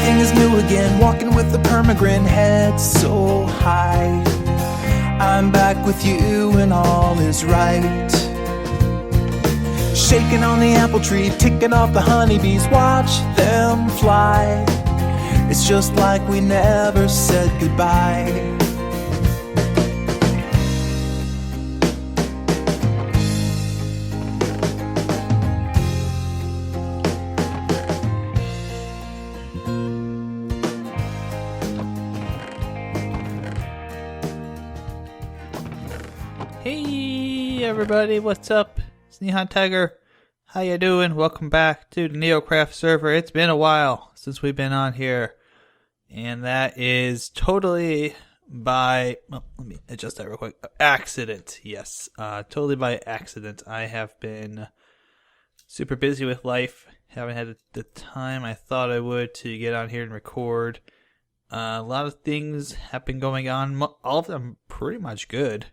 Everything is new again, walking with a permagrin, head so high. I'm back with you and all is right. Shaking on the apple tree, ticking off the honeybees, watch them fly. It's just like we never said goodbye. Hey everybody, what's up? It's NihonTiger. How you doing? Welcome back to the NeoCraft server. It's been a while since we've been on here. And that is totally by, well, let me adjust that real quick. Accident, yes. Totally by accident. I have been super busy with life. Haven't had the time I thought I would to get on here and record. A lot of things have been going on. All of them pretty much good.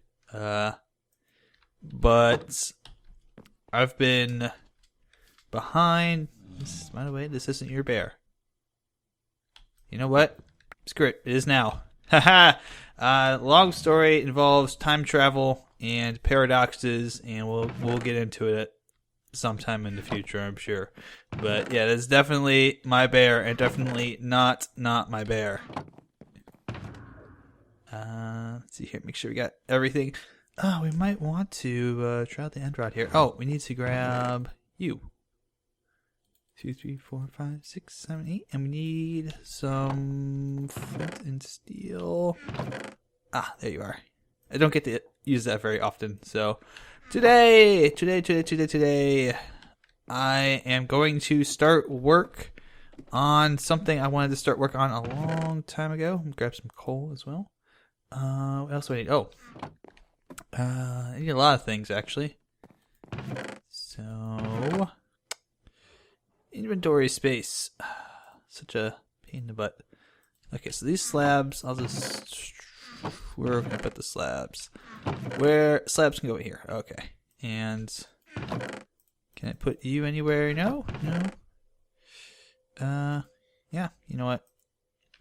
But I've been behind. By the way, this isn't your bear. You know what? Screw it. It is now. Haha. Long story, involves time travel and paradoxes, and we'll get into it sometime in the future, I'm sure. But yeah, that's definitely my bear, and definitely not my bear. Let's see here. Make sure we got everything. Oh, we might want to try out the end rod here. Oh, we need to grab you. 2, 3, 4, 5, 6, 7, 8. And we need some flint and steel. Ah, there you are. I don't get to use that very often. So today, I am going to start work on something I wanted to start work on a long time ago. I'm gonna grab some coal as well. What else do I need? Oh. I need a lot of things, actually. So, inventory space. Such a pain in the butt. Okay, so these slabs, I'll just... Where can I put the slabs? Where... Slabs can go here. Okay. And... Can I put you anywhere? No? No? Yeah, you know what?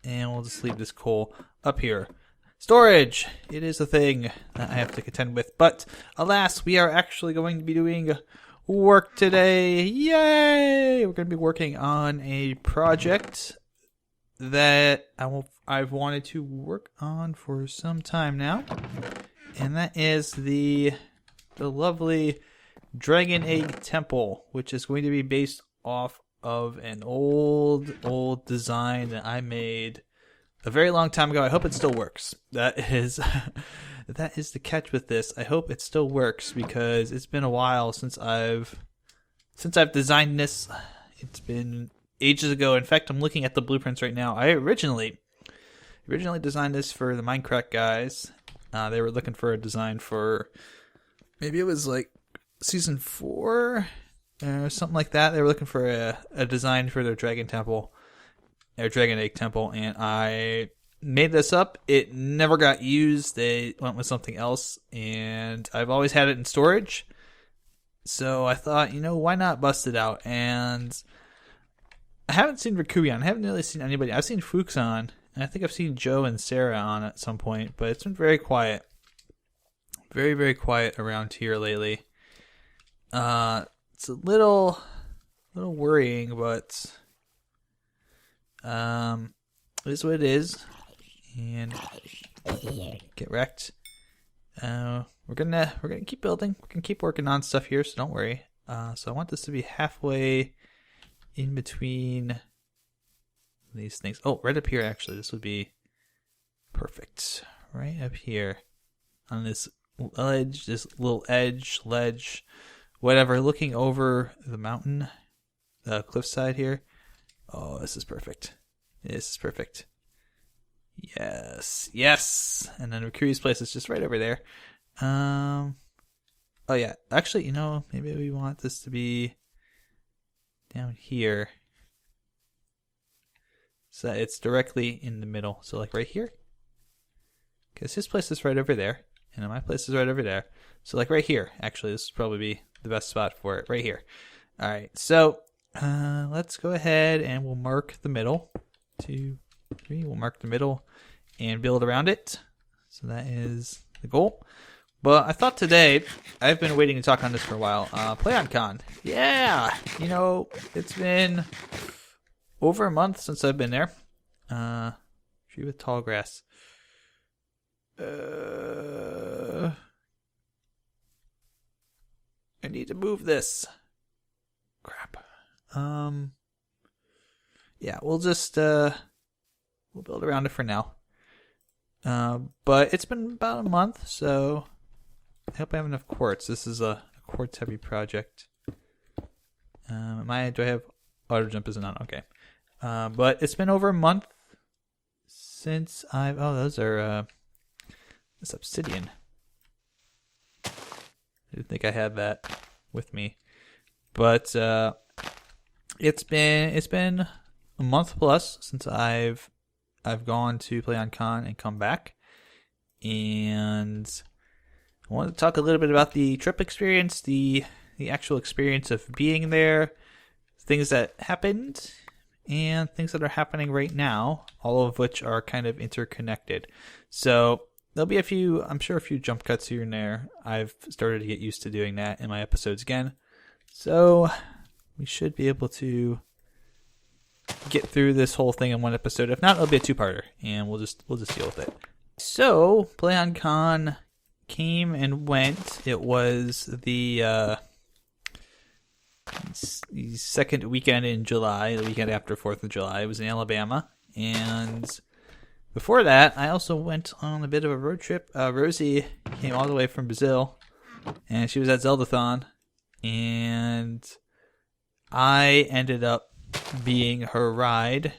And we'll just leave this coal up here. Storage! It is a thing that I have to contend with, but alas, we are actually going to be doing work today. Yay! We're going to be working on a project that I've wanted to work on for some time now, and that is the lovely Dragon Egg Temple, which is going to be based off of an old design that I made a very long time ago. I hope it still works. That is the catch with this. I hope it still works because it's been a while since I've designed this. It's been ages ago. In fact, I'm looking at the blueprints right now. I originally designed this for the Minecraft guys. They were looking for a design for, maybe it was like season 4 or something like that. They were looking for a design for their Dragon Temple. Their Dragon Egg Temple, and I made this up. It never got used. They went with something else, and I've always had it in storage. So I thought, why not bust it out? And I haven't seen Rikuyan. I haven't really seen anybody. I've seen Fuxon, and I think I've seen Joe and Sarah on at some point, but it's been very quiet. Very, very quiet around here lately. It's a little worrying, but... it is what it is, and get wrecked. We're gonna keep building. We're gonna keep working on stuff here, so don't worry. So I want this to be halfway in between these things. Oh, right up here, actually, this would be perfect. Right up here on this ledge, this little ledge, whatever, looking over the mountain, the cliffside here. Oh, this is perfect. This is perfect. Yes. And then Rikuryu's place is just right over there. Oh yeah. Actually, maybe we want this to be down here, so that it's directly in the middle. So like right here. Because his place is right over there, and my place is right over there. So like right here. Actually, this would probably be the best spot for it. Right here. All right. So. Let's go ahead and we'll mark the middle. 2, 3. We'll mark the middle and build around it. So that is the goal. But I thought today, I've been waiting to talk on this for a while. PlayOnCon. Yeah! You know, it's been over a month since I've been there. Tree with tall grass. I need to move this. Crap. Yeah, we'll just, we'll build around it for now. But it's been about a month, so I hope I have enough quartz. This is a quartz heavy project. Do I have auto jump isn't on? Okay. But it's been over a month since those are, this obsidian. I didn't think I had that with me. But, it's been a month plus since I've gone to PlayOnCon and come back. And I want to talk a little bit about the trip experience, the actual experience of being there, things that happened, and things that are happening right now, all of which are kind of interconnected. So there'll be I'm sure a few jump cuts here and there. I've started to get used to doing that in my episodes again. So we should be able to get through this whole thing in one episode. If not, it'll be a two-parter, and we'll just deal with it. So PlayOnCon came and went. It was the second weekend in July, the weekend after 4th of July. It was in Alabama. And before that, I also went on a bit of a road trip. Rosie came all the way from Brazil, and she was at Zeldathon. And I ended up being her ride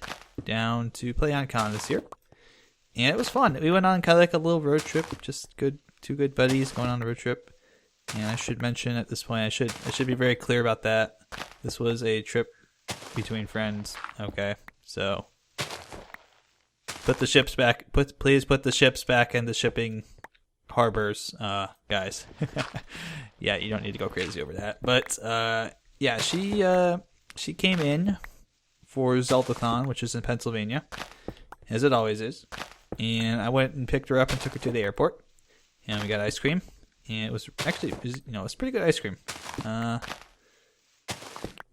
down to PlayOnCon this year. And it was fun. We went on kind of like a little road trip, just two good buddies going on a road trip. And I should mention at this point, I should be very clear about that. This was a trip between friends. Okay, so put the ships back. Please put the ships back in the shipping harbors, guys. Yeah, you don't need to go crazy over that. But yeah, she came in for Zeldathon, which is in Pennsylvania, as it always is. And I went and picked her up and took her to the airport, and we got ice cream. And it was actually, it's pretty good ice cream.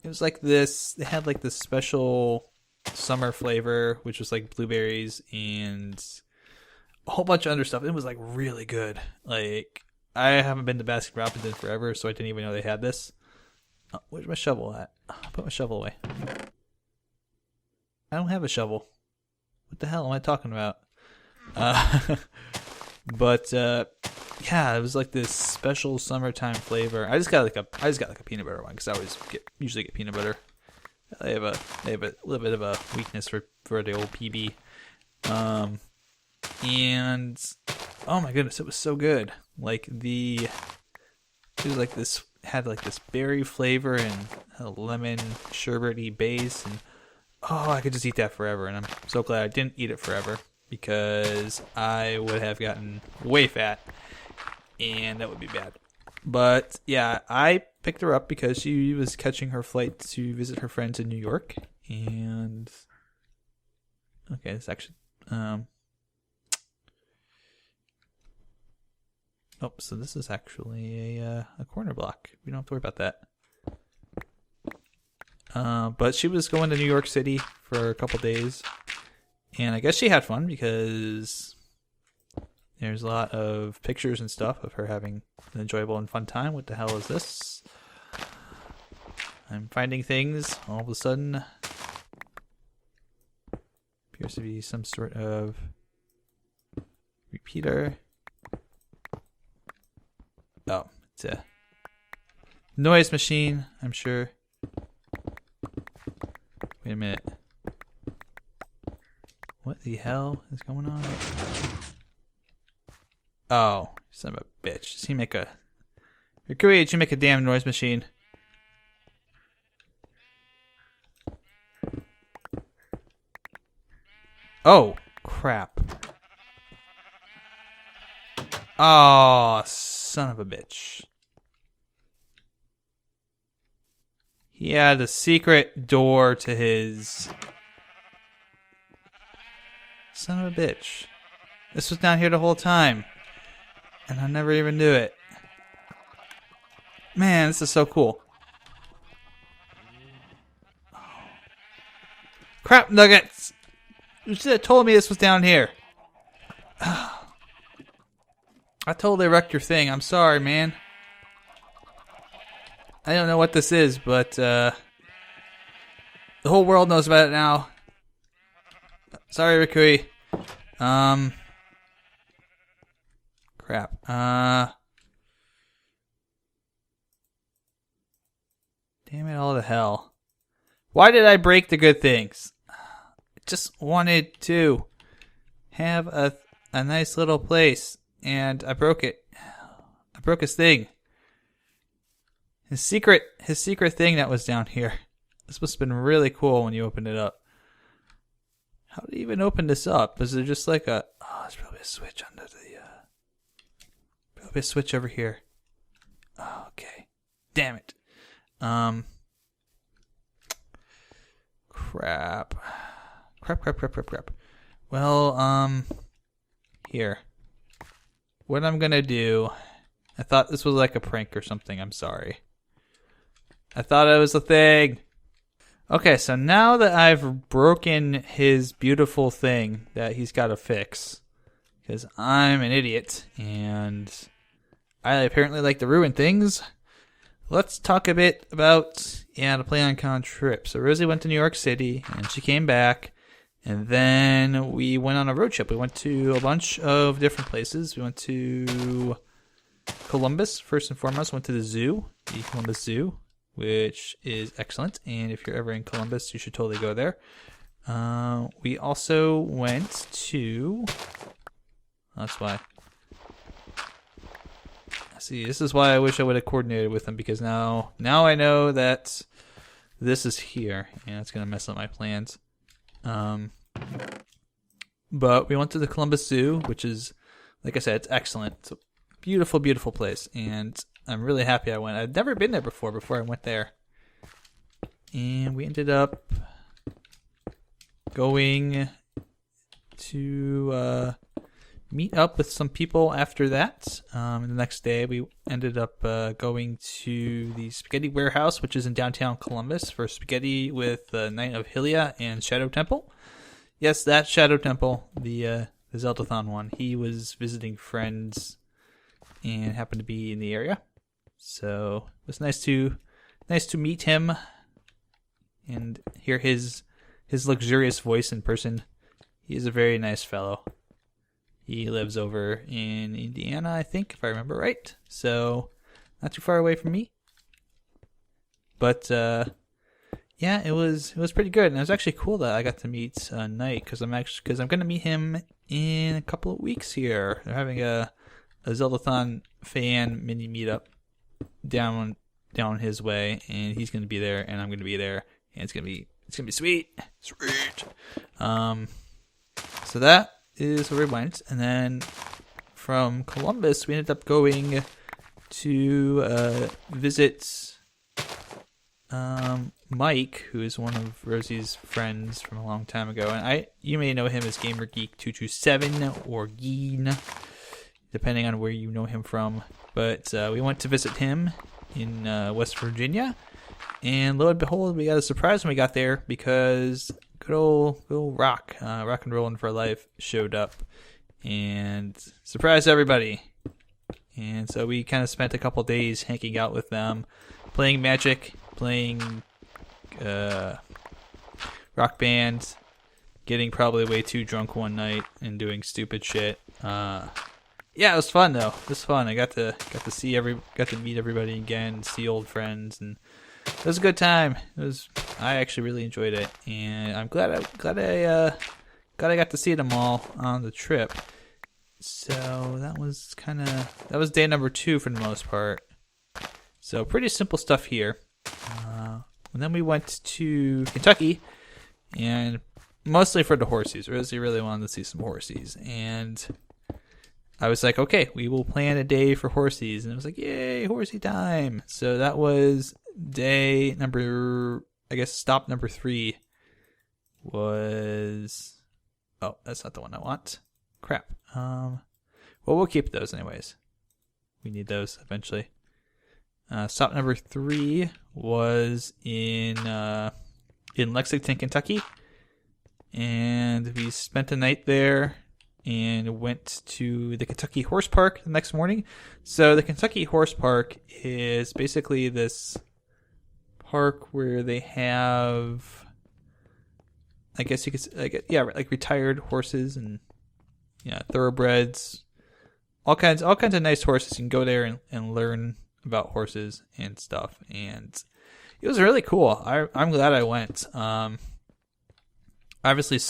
It was like this. They had like this special summer flavor, which was like blueberries and a whole bunch of other stuff. It was like really good. Like, I haven't been to Baskin Robbins in forever, so I didn't even know they had this. Oh, where's my shovel at? I put my shovel away. I don't have a shovel. What the hell am I talking about? But yeah, it was like this special summertime flavor. I just got like a peanut butter one because I usually get peanut butter. They have a little bit of a weakness for the old PB. And oh my goodness, it was so good. Like it was like this, had like this berry flavor and a lemon sherbety base, and oh, I could just eat that forever. And I'm so glad I didn't eat it forever, because I would have gotten way fat, and that would be bad. But yeah, I picked her up because she was catching her flight to visit her friends in New York. And okay, it's actually oh, so this is actually a corner block. We don't have to worry about that. But she was going to New York City for a couple days, and I guess she had fun because there's a lot of pictures and stuff of her having an enjoyable and fun time. What the hell is this? I'm finding things all of a sudden. Appears to be some sort of repeater. Oh, it's a noise machine, I'm sure. Wait a minute. What the hell is going on? Oh, son of a bitch. Does he make a... Mercury, did you make a damn noise machine? Oh, crap. Oh, son of a bitch. He had a secret door to his Son of a bitch. This was down here the whole time. And I never even knew it. Man, this is so cool. Crap nuggets! You should have told me this was down here. I totally wrecked your thing. I'm sorry, man. I don't know what this is, but the whole world knows about it now. Sorry, Rikui. Crap. Damn it all to hell. Why did I break the good things? I just wanted to have a nice little place, and I broke it. I broke his thing. His secret thing that was down here. This must have been really cool when you opened it up. How did you even open this up? Is there just like a... Oh, there's probably a switch under the... Probably a switch over here. Oh, okay. Damn it. Crap. Crap. Well, here. What I'm gonna do... I thought this was like a prank or something. I'm sorry. I thought it was a thing. Okay, so now that I've broken his beautiful thing that he's got to fix, because I'm an idiot, and I apparently like to ruin things, let's talk a bit about, the PlayOnCon trip. So Rosie went to New York City, and she came back, and then we went on a road trip. We went to a bunch of different places. We went to Columbus, first and foremost. Went to the zoo, the Columbus Zoo, which is excellent, and if you're ever in Columbus, you should totally go there. We also went to... That's why. See, this is why I wish I would have coordinated with them, because now I know that this is here, and it's going to mess up my plans. But we went to the Columbus Zoo, which is, like I said, it's excellent. It's a beautiful, beautiful place, and I'm really happy I went. I'd never been there before I went there. And we ended up going to meet up with some people after that. The next day, we ended up going to the Spaghetti Warehouse, which is in downtown Columbus, for spaghetti with Night of Hylia and Shadow Temple. Yes, that Shadow Temple, the Zeldathon one. He was visiting friends and happened to be in the area. So it was nice to meet him and hear his luxurious voice in person. He is a very nice fellow. He lives over in Indiana, I think, if I remember right. So not too far away from me. But yeah, it was pretty good, and it was actually cool that I got to meet Knight, because I'm going to meet him in a couple of weeks here. They're having a Zeldathon fan mini meetup down his way, and he's gonna be there, and I'm gonna be there, and it's gonna be sweet. So that is where we went, and then from Columbus we ended up going to visit Mike, who is one of Rosie's friends from a long time ago, and you may know him as GamerGeek227 or Geen, depending on where you know him from. But we went to visit him in West Virginia, and lo and behold, we got a surprise when we got there, because good old Rock and Rollin' for Life showed up and surprised everybody. And so we kind of spent a couple days hanging out with them, playing Magic, playing Rock Band, getting probably way too drunk one night, and doing stupid shit. Yeah, it was fun though. It was fun. I got to meet everybody again, see old friends, and it was a good time. I actually really enjoyed it, and I'm glad I got to see them all on the trip. So that was day number 2 for the most part. So pretty simple stuff here. And then we went to Kentucky, and mostly for the horsies. Rosie really wanted to see some horsies, and I was like, okay, we will plan a day for horsies. And it was like, yay, horsey time. So that was stop number 3 was Oh, that's not the one I want. Crap. Well, we'll keep those anyways. We need those eventually. Stop number 3 was in Lexington, Kentucky, and we spent the night there and went to the Kentucky Horse Park the next morning. So the Kentucky Horse Park is basically this park where they have, I guess you could, like retired horses and thoroughbreds, all kinds of nice horses. You can go there and learn about horses and stuff, and it was really cool. I'm glad I went. Obviously, a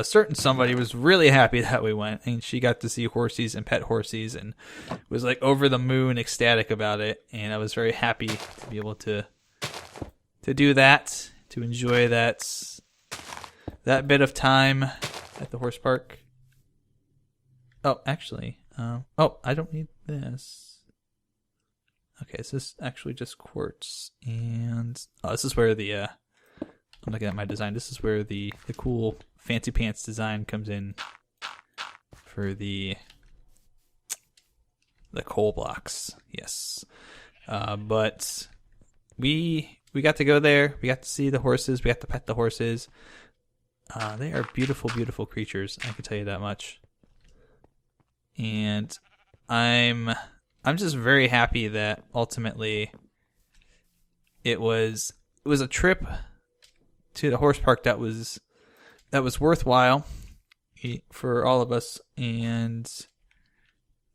certain somebody was really happy that we went, and she got to see horsies and pet horsies, and was like over the moon, ecstatic about it. And I was very happy to be able to do that, to enjoy that bit of time at the horse park. Oh, actually, I don't need this. Okay, so this is actually just quartz, and this is where the I'm looking at my design. This is where the cool fancy pants design comes in for the coal blocks. Yes, but we got to go there. We got to see the horses. We got to pet the horses. They are beautiful, beautiful creatures. I can tell you that much. And I'm just very happy that ultimately it was a trip to the horse park that was worthwhile for all of us, and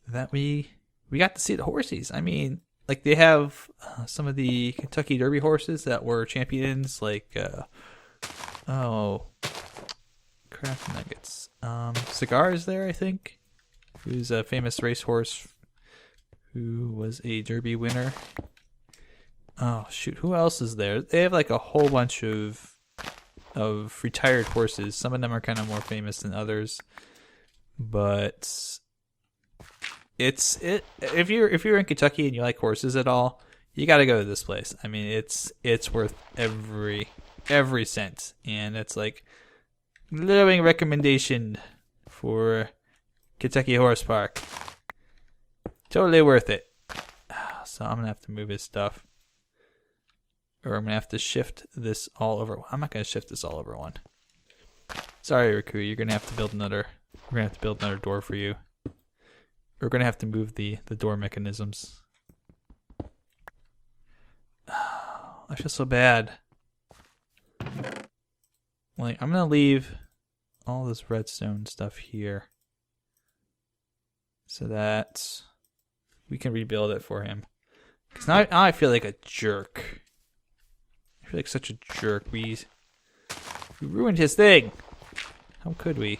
that we got to see the horses. I mean, like, they have some of the Kentucky Derby horses that were champions, like Craft Nuggets. Cigar is there, I think, who's a famous racehorse who was a Derby winner. Oh shoot, who else is there? They have like a whole bunch of retired horses. Some of them are kind of more famous than others, but if you're in Kentucky and you like horses at all, you got to go to this place. I mean, it's worth every cent, and it's like glowing recommendation for Kentucky Horse Park. Totally worth it. So I'm gonna have to move his stuff. Or I'm going to have to shift this all over. I'm not going to shift this all over one. Sorry, Riku. You're going to have to build another. We're going to have to build another door for you. We're going to have to move the door mechanisms. I feel so bad. Like, I'm going to leave all this redstone stuff here so that we can rebuild it for him. Because now I feel like a jerk. I feel like such a jerk. We ruined his thing. How could we?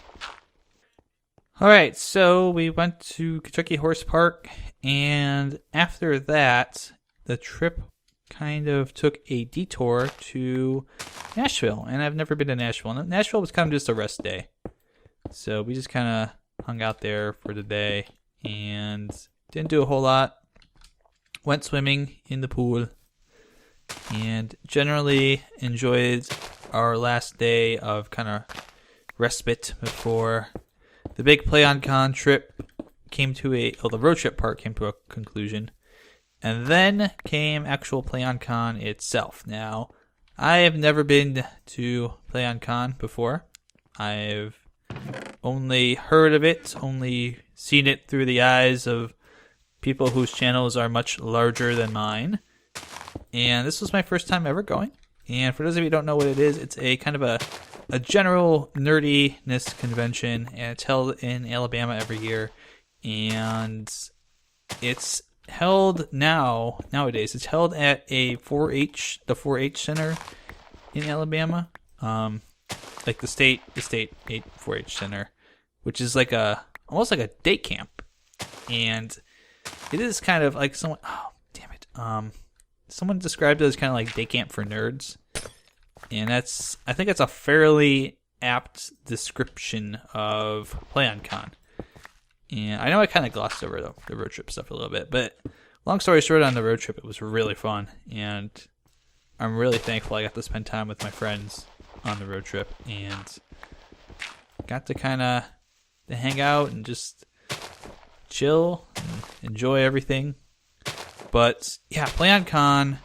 Alright, so we went to Kentucky Horse Park, and after that, the trip kind of took a detour to Nashville. And I've never been to Nashville. Nashville was kind of just a rest day. So we just kind of hung out there for the day and didn't do a whole lot. Went swimming in the pool. And generally enjoyed our last day of kind of respite before the big PlayOnCon trip the road trip part came to a conclusion. And then came actual PlayOnCon itself. Now, I have never been to PlayOnCon before. I've only heard of it, only seen it through the eyes of people whose channels are much larger than mine. And this was my first time ever going. And for those of you who don't know what it is, it's a kind of a general nerdiness convention, and it's held in Alabama every year. And it's held nowadays. It's held at the 4-H center in Alabama, like the state 4-H center, which is like almost like a day camp, and it is kind of like someone. Oh, damn it! Someone described it as kind of like day camp for nerds, and I think that's a fairly apt description of PlayOnCon. And I know I kind of glossed over the road trip stuff a little bit, but long story short, on the road trip, it was really fun, and I'm really thankful I got to spend time with my friends on the road trip, and got to kind of hang out and just chill and enjoy everything. But yeah, PlayOnCon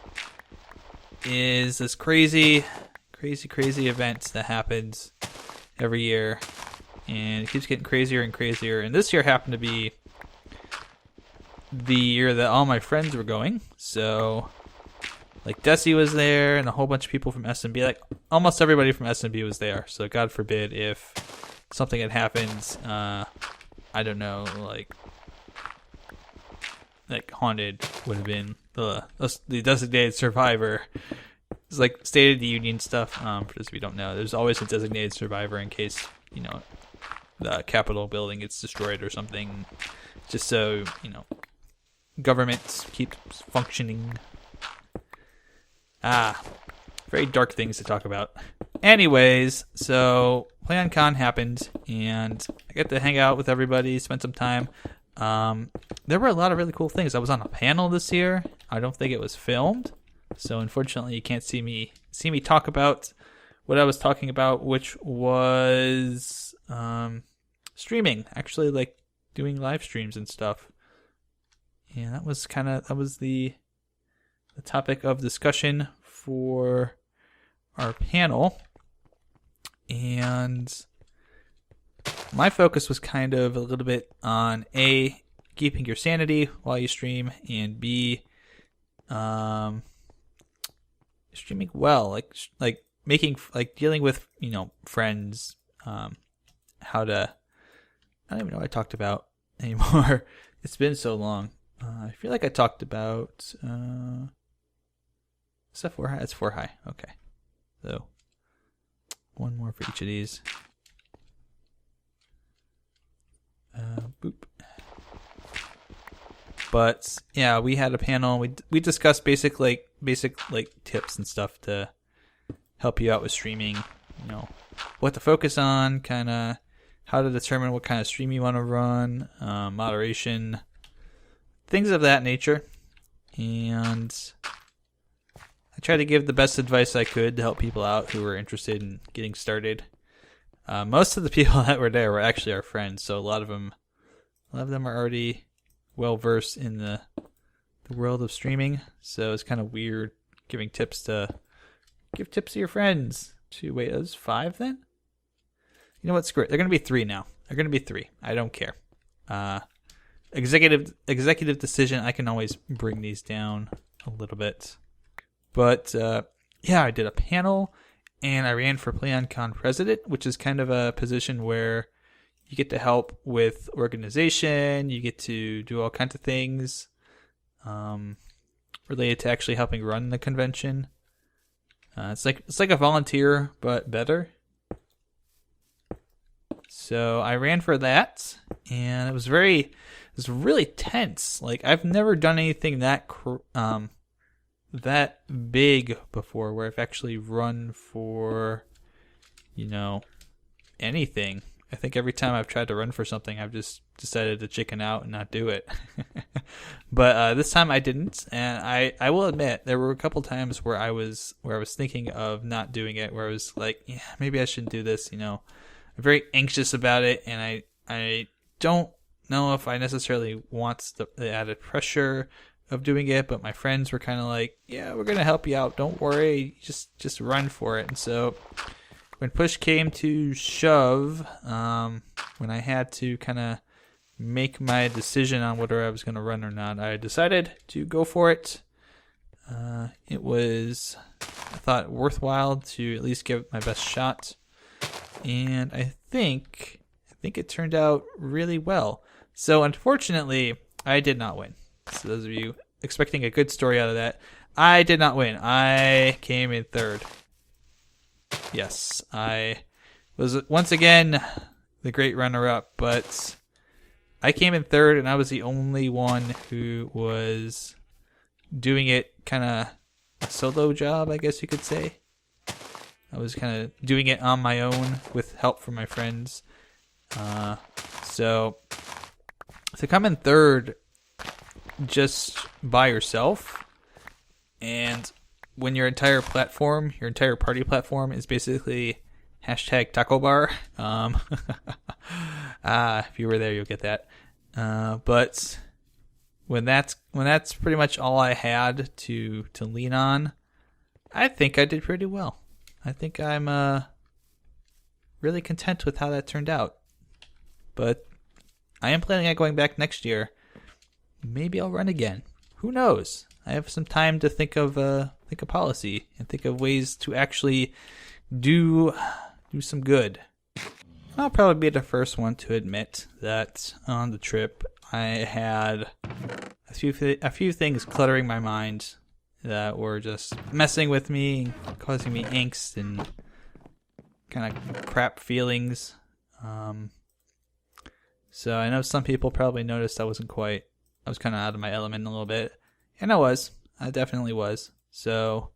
is this crazy event that happens every year, and it keeps getting crazier and crazier. And this year happened to be the year that all my friends were going. So like Desi was there, and a whole bunch of people from SMB. Like almost everybody from SMB was there. So God forbid if something had happened, I don't know, like Haunted would have been the designated survivor. It's like State of the Union stuff. For those of you who don't know, there's always a designated survivor in case, you know, the Capitol building gets destroyed or something, just so, you know, governments keep functioning. Very dark things to talk about. Anyways, so PlayOnCon happened, and I got to hang out with everybody, spend some time. There were a lot of really cool things. I was on a panel this year. I don't think it was filmed, so unfortunately you can't see me talk about what I was talking about, which was streaming, actually, like doing live streams and stuff. Yeah, that was the topic of discussion for our panel. And my focus was kind of a little bit on A, keeping your sanity while you stream, and B, streaming well, like making, like dealing with, you know, friends, how to, I don't even know what I talked about anymore. It's been so long. I feel like I talked about, is that 4 high? It's 4 high. Okay. So one more for each of these. Boop. But yeah, we had a panel. We discussed basic tips and stuff to help you out with streaming. You know, what to focus on, kind of how to determine what kind of stream you want to run, moderation, things of that nature. And I tried to give the best advice I could to help people out who were interested in getting started. Most of the people that were there were actually our friends, so a lot of them are already well versed in the world of streaming. So it's kind of weird giving tips to your friends. Wait, it was 5 then? You know what? Screw it. They're gonna be 3 now. They're gonna be 3. I don't care. Executive decision. I can always bring these down a little bit. But yeah, I did a panel, and I ran for PlayOnCon president, which is kind of a position where you get to help with organization. You get to do all kinds of things related to actually helping run the convention. It's like a volunteer, but better. So I ran for that, and it was really tense. Like I've never done anything that big before, where I've actually run for, you know, anything. I think every time I've tried to run for something, I've just decided to chicken out and not do it. But this time I didn't, and I will admit there were a couple times where I was thinking of not doing it, where I was like, yeah, maybe I shouldn't do this. You know, I'm very anxious about it, and I don't know if I necessarily want the added pressure of doing it, but my friends were kind of like, yeah, we're gonna help you out, don't worry, just run for it. And so when push came to shove, when I had to kind of make my decision on whether I was going to run or not, I decided to go for it. It was, I thought, worthwhile to at least give it my best shot, and I think it turned out really well. So unfortunately, I did not win. So those of you expecting a good story out of that, I did not win. I came in 3rd. Yes, I was once again the great runner-up, but I came in 3rd, and I was the only one who was doing it kind of a solo job, I guess you could say. I was kind of doing it on my own with help from my friends. So to come in 3rd just by yourself, and when your entire party platform is basically Hashtag taco bar. If you were there, you'll get that. But when that's pretty much all I had to lean on, I think I did pretty well. I think I'm really content with how that turned out. But I am planning on going back next year. Maybe I'll run again. Who knows? I have some time to think of policy and think of ways to actually do some good. I'll probably be the first one to admit that on the trip I had a few things cluttering my mind that were just messing with me, causing me angst and kind of crap feelings. So I know some people probably noticed I was kind of out of my element a little bit, and I definitely was. So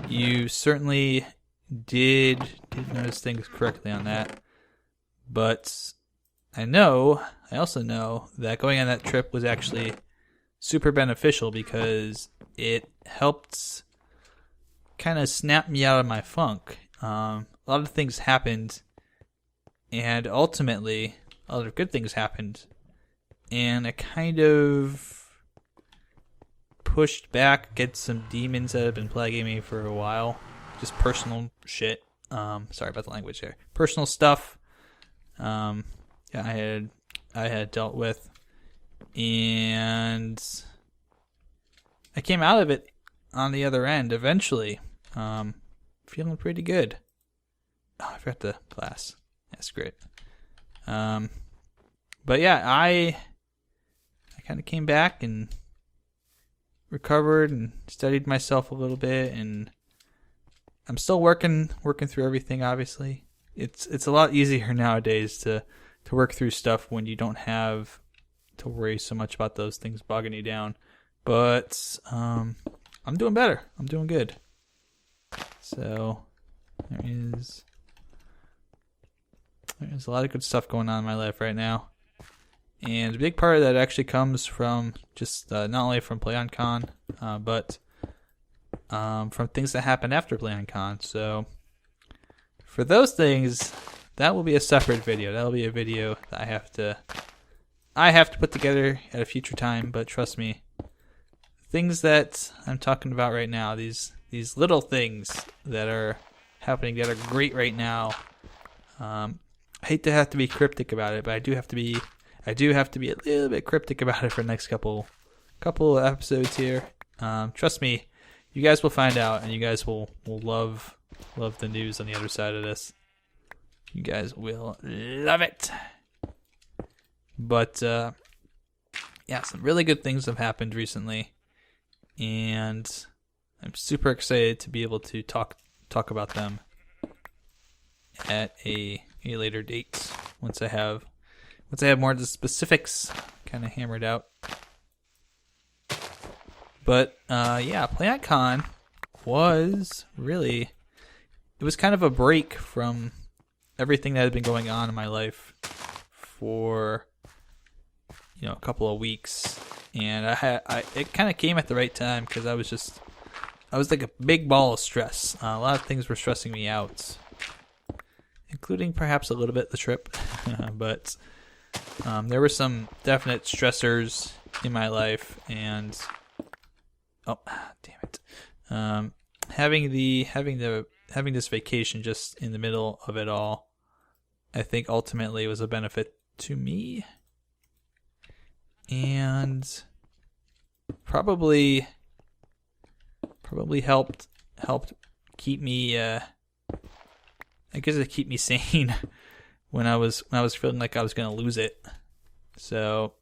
you certainly did notice things correctly on that. But I also know that going on that trip was actually super beneficial because it helped kind of snap me out of my funk. A lot of things happened, and ultimately a lot of good things happened, and it kind of pushed back against some demons that have been plaguing me for a while. Just personal shit. Sorry about the language there. Personal stuff. I had dealt with, and I came out of it on the other end eventually. Feeling pretty good. Oh, I forgot the glass. That's great. But yeah, I kind of came back and recovered and studied myself a little bit, and I'm still working through everything. Obviously, it's a lot easier nowadays to work through stuff when you don't have to worry so much about those things bogging you down. But I'm doing better. I'm doing good. So there's a lot of good stuff going on in my life right now. And a big part of that actually comes from just not only from PlayOnCon, but from things that happened after PlayOnCon. So for those things, that will be a separate video. That'll be a video that I have to put together at a future time. But trust me, things that I'm talking about right now, these little things that are happening that are great right now. I hate to have to be cryptic about it, but I do have to be a little bit cryptic about it for the next couple of episodes here. Trust me, you guys will find out, and you guys will love the news on the other side of this. You guys will love it. But yeah, some really good things have happened recently, and I'm super excited to be able to talk about them at a later date once I have more of the specifics kind of hammered out. But yeah, PlayOnCon was kind of a break from everything that had been going on in my life for a couple of weeks, and it kind of came at the right time because I was like a big ball of stress. A lot of things were stressing me out, including perhaps a little bit the trip, but there were some definite stressors in my life, and damn it, having this vacation just in the middle of it all, I think ultimately was a benefit to me, and probably helped keep me I guess it keep me sane when I was feeling like I was going to lose it. So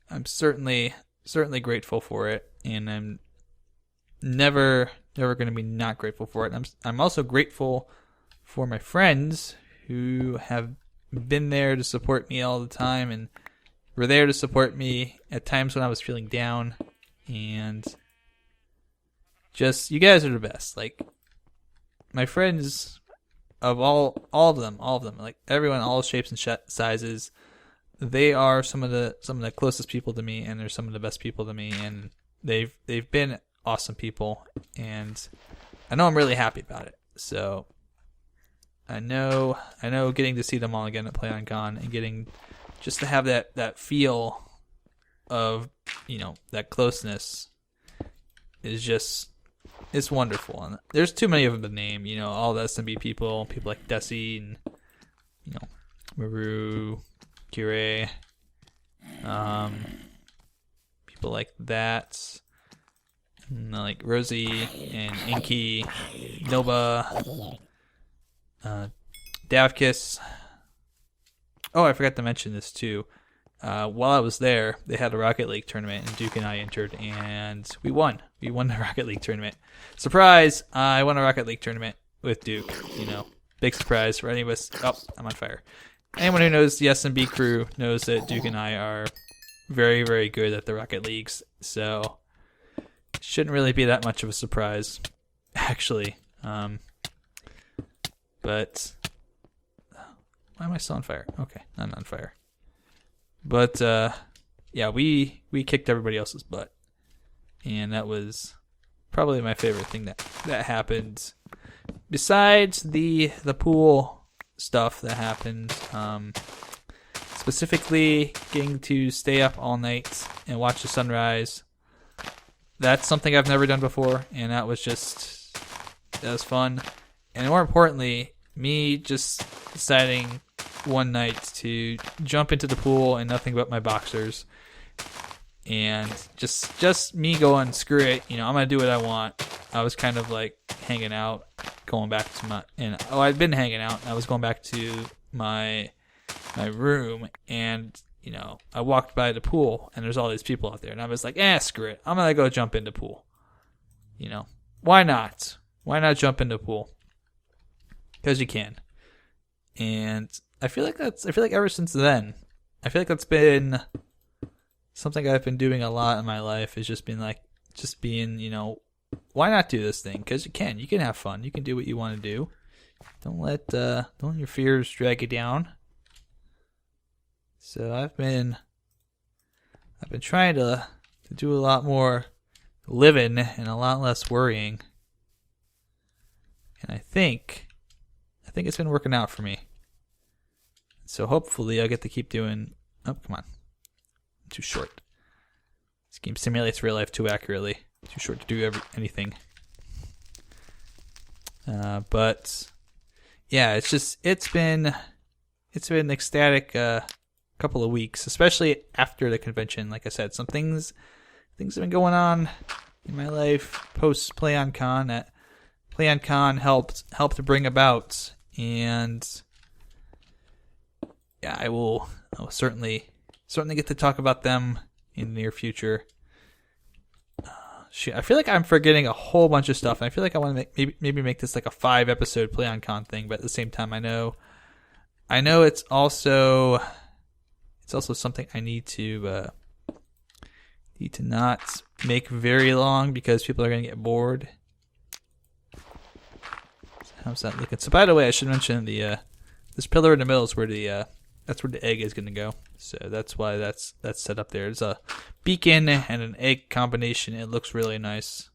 I'm certainly grateful for it, and I'm never going to be not grateful for it. I'm also grateful for my friends who have been there to support me all the time, and were there to support me at times when I was feeling down, and just, you guys are the best. Like, my friends, of all of them, like everyone, all shapes and sizes, they are some of the closest people to me, and they're some of the best people to me, and they've been awesome people, and I know I'm really happy about it. So I know getting to see them all again at PlayOnCon and getting just to have that feel of, you know, that closeness is just, it's wonderful. And there's too many of them to name, you know, all the SMP people like Desi and, you know, Maru, Kire, people like that, and like Rosie and Inky, Nova, Davkis. Oh, I forgot to mention this too. While I was there, they had a Rocket League tournament, and Duke and I entered, and we won. We won the Rocket League tournament. Surprise! I won a Rocket League tournament with Duke. You know, big surprise for any of us. Oh, I'm on fire. Anyone who knows the SMB crew knows that Duke and I are very, very good at the Rocket Leagues, so it shouldn't really be that much of a surprise, actually. But why am I still on fire? Okay, I'm on fire. But yeah, we kicked everybody else's butt, and that was probably my favorite thing that happened. Besides the pool stuff that happened, specifically getting to stay up all night and watch the sunrise. That's something I've never done before, and that was fun. And more importantly, me just deciding one night to jump into the pool in nothing but my boxers, and just me going, screw it, you know, I'm gonna do what I want. I was kind of like hanging out, going back to I'd been hanging out, and I was going back to my room, and you know, I walked by the pool, and there's all these people out there, and I was like, screw it, I'm gonna go jump in the pool. You know, why not? Why not jump in the pool? Because you can. And I feel like ever since then, I feel like that's been something I've been doing a lot in my life, is just being, you know, why not do this thing? Because you can have fun. You can do what you want to do. Don't let your fears drag you down. So I've been trying to do a lot more living and a lot less worrying. And I think it's been working out for me. So hopefully I'll get to keep doing... Oh, come on. I'm too short. This game simulates real life too accurately. Too short to do anything. But yeah, it's been ecstatic couple of weeks, especially after the convention. Like I said, some things have been going on in my life post PlayOnCon that PlayOnCon helped bring about, and yeah, I will certainly get to talk about them in the near future. I feel like I'm forgetting a whole bunch of stuff, and I feel like I want to maybe make this like a 5-episode PlayOnCon thing, but at the same time, I know it's also something I need to not make very long, because people are going to get bored. So how's that looking? So by the way, I should mention this pillar in the middle is where that's where the egg is going to go. So that's why that's set up there. It's a beacon and an egg combination. It looks really nice.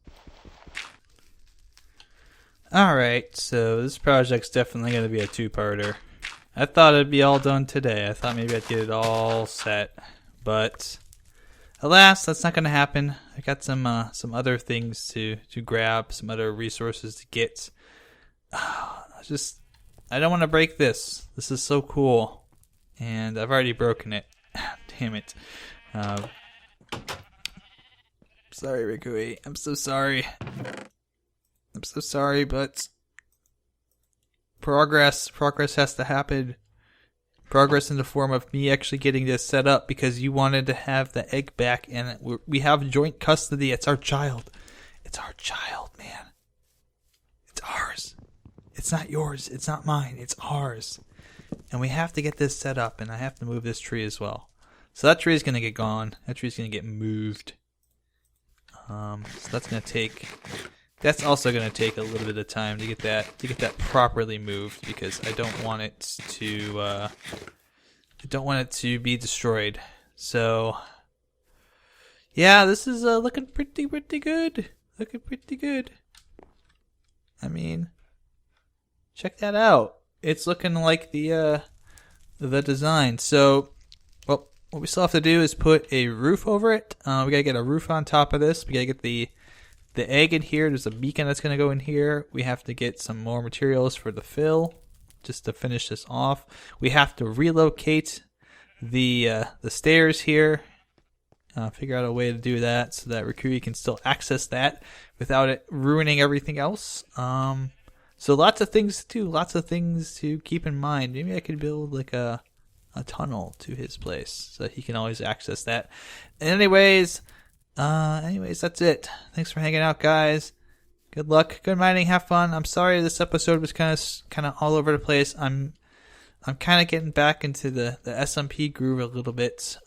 Alright, so this project's definitely going to be a 2-parter. I thought it'd be all done today. I thought maybe I'd get it all set. But alas, that's not going to happen. I got some other things to grab, some other resources to get. I don't want to break this. This is so cool. And I've already broken it. Damn it. Sorry, Rikui. I'm so sorry. I'm so sorry, but progress has to happen. Progress in the form of me actually getting this set up, because you wanted to have the egg back, and we have joint custody. It's our child. It's our child, man. It's ours. It's not yours. It's not mine. It's ours. And we have to get this set up, and I have to move this tree as well. So that tree is going to get gone. That tree is going to get moved. So that's also going to take a little bit of time to get that properly moved, because I don't want it to be destroyed. So yeah, this is looking pretty good. Looking pretty good. I mean, check that out. it's looking like the design. So, well, what we still have to do is put a roof over it. We gotta get a roof on top of this. We gotta get the egg in here. There's a beacon that's gonna go in here. We have to get some more materials for the fill, just to finish this off. We have to relocate the stairs here. Figure out a way to do that so that Rikuri can still access that without it ruining everything else. So lots of things to do, lots of things to keep in mind. Maybe I could build like a tunnel to his place so that he can always access that. Anyways, that's it. Thanks for hanging out, guys. Good luck, good mining, have fun. I'm sorry this episode was kind of all over the place. I'm kind of getting back into the SMP groove a little bit.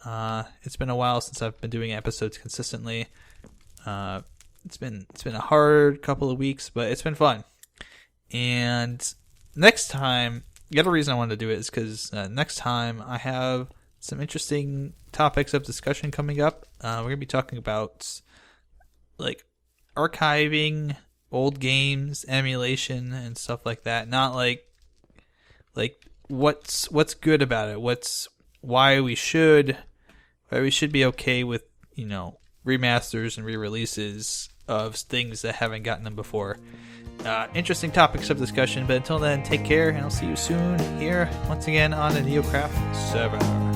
It's been a while since I've been doing episodes consistently. It's been a hard couple of weeks, but it's been fun. And next time, the other reason I wanted to do it is because next time I have some interesting topics of discussion coming up. We're gonna be talking about like archiving old games, emulation, and stuff like that. Not like what's good about it, why we should be okay with, you know, remasters and re-releases of things that haven't gotten them before. Interesting topics of discussion, but until then, take care, and I'll see you soon here once again on the NeoCraft server.